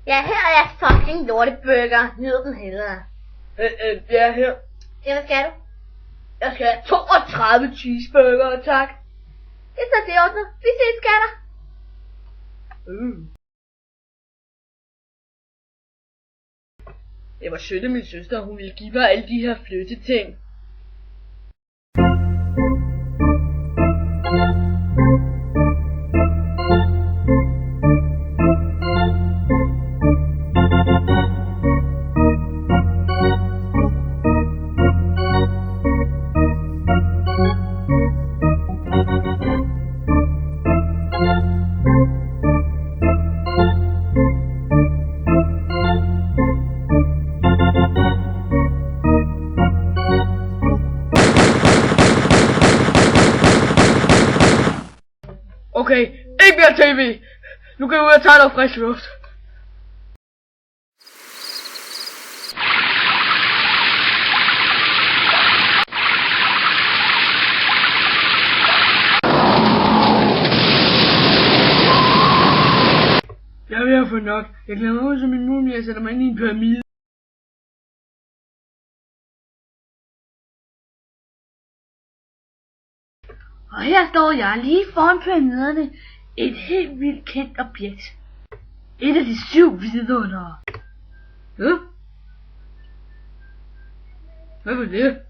Ja, her er jeg fucking lorteburger. Nyd den hellere. Ja, her. Ja, hvad skal du? Jeg skal have 32 cheeseburger, tak. Det er så det ordnet. Vi ses, skatter. Det var sødt af min søster, hun ville give mig alle de her flytteting. Okay, ikke mere tv. Nu kan jeg ud og tage noget frisk luft. Jeg er ved at få nok. Jeg glæder mig ud som en mumie, jeg sætter mig ind i en pyramide. Og her står jeg lige foran pyramiderne. Et helt vildt kendt objekt. Et af de 7 vidundere. Ja? Hvad var det?